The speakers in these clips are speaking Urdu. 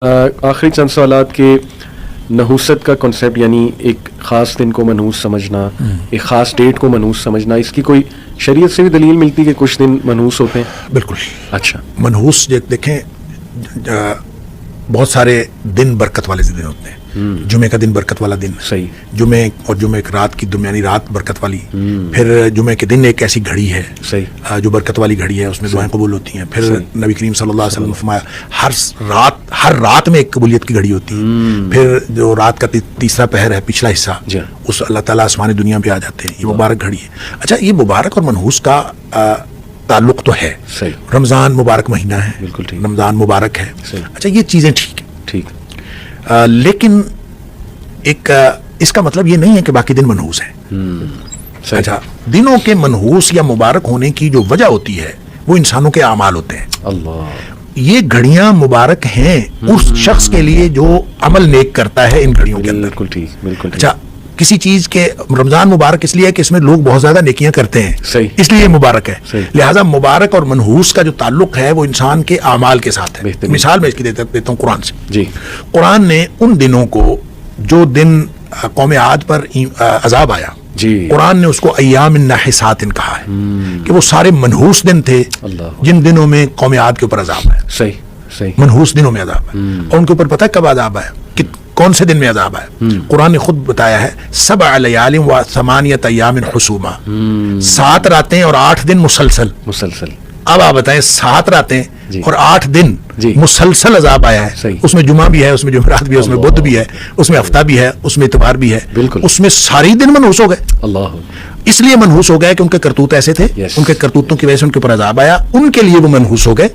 آخری چند سوالات کے نحوست کا کنسیپٹ، یعنی ایک خاص دن کو منحوس سمجھنا، ایک خاص ڈیٹ کو منحوس سمجھنا، اس کی کوئی شریعت سے بھی دلیل ملتی کہ کچھ دن منحوس ہوتے ہیں؟ بالکل. اچھا، منحوس دیکھیں بہت سارے دن برکت والے دن ہوتے ہیں. جمعے کا دن برکت والا دن، صحیح. جمعے اور جمعے کی رات کی درمیانی رات برکت والی. پھر جمعے کے دن ایک ایسی گھڑی ہے صحیح جو برکت والی گھڑی ہے، اس میں دعائیں قبول ہوتی ہیں. پھر نبی کریم صلی اللہ علیہ وسلم نے فرمایا ہر رات میں ایک قبولیت کی گھڑی ہوتی ہے. پھر جو رات کا تیسرا پہر ہے، پچھلا حصہ، اس اللہ تعالیٰ آسمانی دنیا پہ آ جاتے ہیں. یہ مبارک گھڑی ہے. اچھا، یہ مبارک اور منحوس کا تعلق تو ہے. رمضان مبارک مہینہ ہے، رمضان مبارک ہے. اچھا، یہ چیزیں ٹھیک ٹھیک، لیکن ایک اس کا مطلب یہ نہیں ہے کہ باقی دن منحوس ہیں. اچھا، دنوں کے منحوس یا مبارک ہونے کی جو وجہ ہوتی ہے وہ انسانوں کے اعمال ہوتے ہیں. اللہ، یہ گھڑیاں مبارک ہیں اس شخص کے لیے جو عمل نیک کرتا ہے ان گھڑیوں کے اندر. بالکل ٹھیک، بالکل. اچھا، کسی چیز کے رمضان مبارک اس لیے ہے کہ اس میں لوگ بہت زیادہ نیکیاں کرتے ہیں، اس لیے مبارک ہے. لہٰذا مبارک اور منحوس کا جو تعلق ہے وہ انسان کے اعمال کے ساتھ ہے. مثال میں اس کی دیتا ہوں قرآن سے. جی، قرآن نے ان دنوں کو جو دن قوم عاد پر عذاب آیا، قرآن نے اس کو ایام الناحسات کہا ہے کہ وہ سارے منحوس دن تھے جن دنوں میں قوم عاد کے اوپر عذاب ہے. صحیح، منحوس دنوں میں عذاب ہے. اور ان کے اوپر پتہ ہے کب عذاب ہے، کہ کون سے دن میں عذاب ہے؟ قرآن نے خود بتایا ہے 7 لیال و 8 ایام حسوما، 7 راتیں اور 8 دن مسلسل. اب آپ بتائیں 7 راتیں اور 8 دن مسلسل عذاب آیا ہے. اس میں جمعہ بھی ہے، اس میں جمعرات بھی ہے، اس میں بدھ بھی ہے، اس میں ہفتہ بھی ہے، اس میں اتوار بھی ہے. اس میں ساری دن منحوس ہو گئے. اللہ، اس لیے منحوس ہو گئے کہ ان کے کرتوت ایسے تھے، ان کے کرتوتوں کی وجہ سے ان کے اوپر عذاب آیا. ان کے لیے وہ منحوس ہو گئے.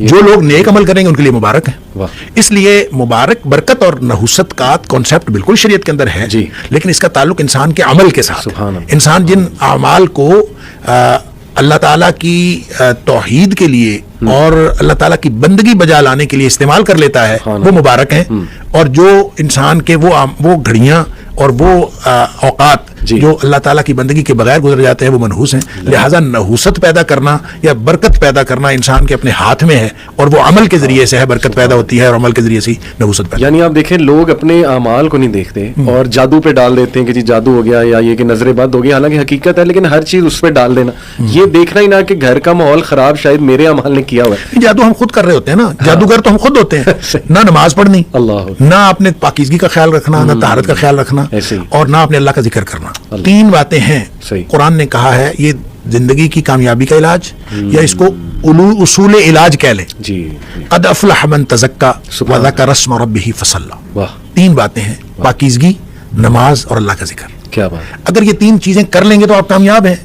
جو لوگ نیک عمل کریں گے ان کے لیے مبارک ہے. اس لیے مبارک، برکت اور نحوست کا کنسیپٹ بالکل شریعت کے اندر ہے، لیکن اس کا تعلق انسان کے عمل کے ساتھ. انسان جن اعمال کو اللہ تعالیٰ کی توحید کے لیے اور اللہ تعالیٰ کی بندگی بجا لانے کے لیے استعمال کر لیتا ہے وہ مبارک ہیں. اور جو انسان کے وہ گھڑیاں اور وہ اوقات جو اللہ تعالیٰ کی بندگی کے بغیر گزر جاتے ہیں وہ منحوس ہیں. لہٰذا نحوست پیدا کرنا یا برکت پیدا کرنا انسان کے اپنے ہاتھ میں ہے، اور وہ عمل کے ذریعے سے ہے برکت پیدا ہوتی ہے، اور عمل کے ذریعے سے نحوست پیدا. یعنی آپ دیکھیں، لوگ اپنے اعمال کو نہیں دیکھتے اور جادو پہ ڈال دیتے ہیں کہ جی جادو ہو گیا، یا یہ کہ نظر بد ہو گیا. حالانکہ حقیقت ہے، لیکن ہر چیز اس پہ ڈال دینا، یہ دیکھنا ہی نہ کہ گھر کا ماحول خراب شاید میرے اعمال نے کیا ہوا ہے. جادو ہم خود کر رہے ہوتے ہیں نا، جادوگر تو ہم خود ہوتے ہیں. نہ نماز پڑھنی، نہ اپنے پاکیزگی کا خیال رکھنا، نہ طہارت کا خیال رکھنا، اور نہ اپنے اللہ کا ذکر کرنا. 3 باتیں ہیں. قرآن نے کہا ہے یہ زندگی کی کامیابی کا علاج، یا اس کو اصول علاج کہہ لیں. قد افلح من تزکى وذکر اسم ربہ فصلی. 3 باتیں ہیں: پاکیزگی، نماز اور اللہ کا ذکر. کیا بات! اگر یہ 3 چیزیں کر لیں گے تو آپ کامیاب ہیں،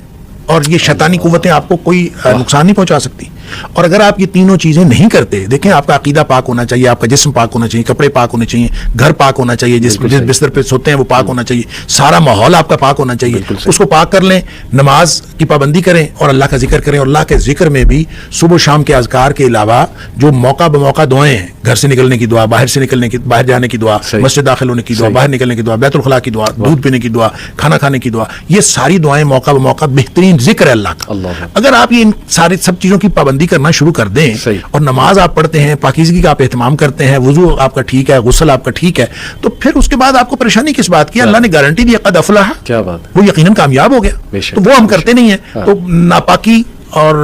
اور یہ شیطانی قوتیں آپ کو کوئی نقصان نہیں پہنچا سکتی. اور اگر آپ یہ تینوں چیزیں نہیں کرتے، دیکھیں آپ کا عقیدہ پاک ہونا چاہیے، آپ کا جسم پاک ہونا چاہیے، کپڑے پاک ہونے چاہیے، گھر پاک ہونا چاہیے، جس بستر پہ سوتے ہیں وہ پاک ہونا چاہیے، سارا ماحول آپ کا پاک ہونا چاہیے. اس کو پاک کر لیں، نماز کی پابندی کریں اور اللہ کا ذکر کریں. اور اللہ کے ذکر میں بھی صبح و شام کے اذکار کے علاوہ جو موقع بموقع دعائیں ہیں، گھر سے نکلنے کی دعا، باہر جانے کی دعا، مسجد داخل ہونے کی دعا، باہر نکلنے کی دعا، بیت الخلاء کی دعا، دودھ پینے کی دعا، کھانا کھانے کی دعا، یہ ساری دعائیں موقع بموقع بہترین ذکر ہے اللہ کا. اگر آپ یہ ان ساری سب چیزوں کی پابندی کرنا شروع کر دیں اور نماز آپ پڑھتے ہیں، پاکیزگی کا آپ اہتمام کرتے ہیں، وضو آپ کا ٹھیک ہے، غسل آپ کا ٹھیک ہے، تو پھر اس کے بعد آپ کو پریشانی کس بات کی؟ اللہ نے گارنٹی دی قد افلح، کیا بات! وہ یقیناً کامیاب ہو گیا. تو وہ ہم کرتے نہیں ہیں. تو ناپاکی اور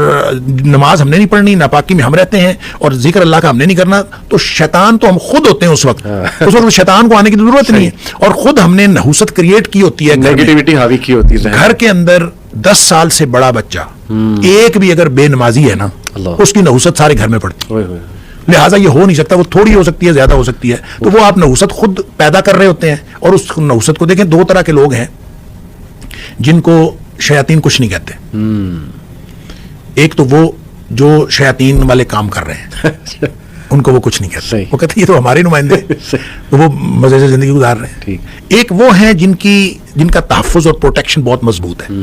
نماز ہم نے نہیں پڑھنی، ناپاکی میں ہم رہتے ہیں، اور ذکر اللہ کا ہم نے نہیں کرنا. تو شیطان تو ہم خود ہوتے ہیں اس وقت شیطان کو آنے کی ضرورت نہیں ہے. اور خود ہم نے نحوست کریٹ کی ہوتی ہے، نیگیٹیوٹی حاوی کی ہوتی ہے. گھر کے اندر 10 سال سے بڑا بچہ ایک بھی اگر بے نمازی ہے نا، اس کی نحوست سارے گھر میں پڑتی ہے. لہٰذا یہ ہو نہیں سکتا. وہ تھوڑی ہو سکتی ہے، زیادہ ہو سکتی ہے. تو وہ آپ نحوست خود پیدا کر رہے ہوتے ہیں. اور اس نحوست کو دیکھیں، 2 طرح کے لوگ ہیں جن کو شیاطین کچھ نہیں کہتے. ایک تو وہ جو شیاطین والے کام کر رہے ہیں، ان کو وہ کچھ نہیں کہتے. وہ کہتے ہیں یہ تو ہمارے نمائندے، تو وہ مزے سے زندگی گزار رہے ہیں. ایک وہ ہیں جن کا تحفظ اور پروٹیکشن بہت مضبوط ہے،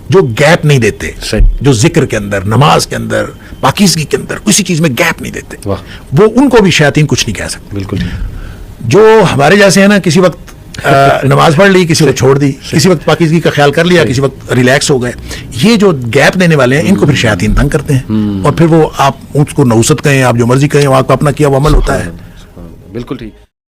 جو گیپ نہیں دیتے، جو ذکر کے اندر، نماز کے اندر، پاکیزگی کے اندر کسی چیز میں گیپ نہیں دیتے. وہ ان کو بھی شیاطین کچھ نہیں کہہ سکتے. بالکل. جو ہمارے جیسے ہیں نا، کسی وقت نماز پڑھ لی، کسی وقت چھوڑ دی، کسی وقت پاکیزگی کا خیال کر لیا، کسی وقت ریلیکس ہو گئے. یہ جو گیپ دینے والے ہیں ان کو پھر شیاطین تنگ کرتے ہیں. اور پھر وہ آپ اس کو نحوست کہیں، آپ جو مرضی کہیں، وہ آپ کا اپنا کیا وہ عمل ہوتا ہے. بالکل ٹھیک.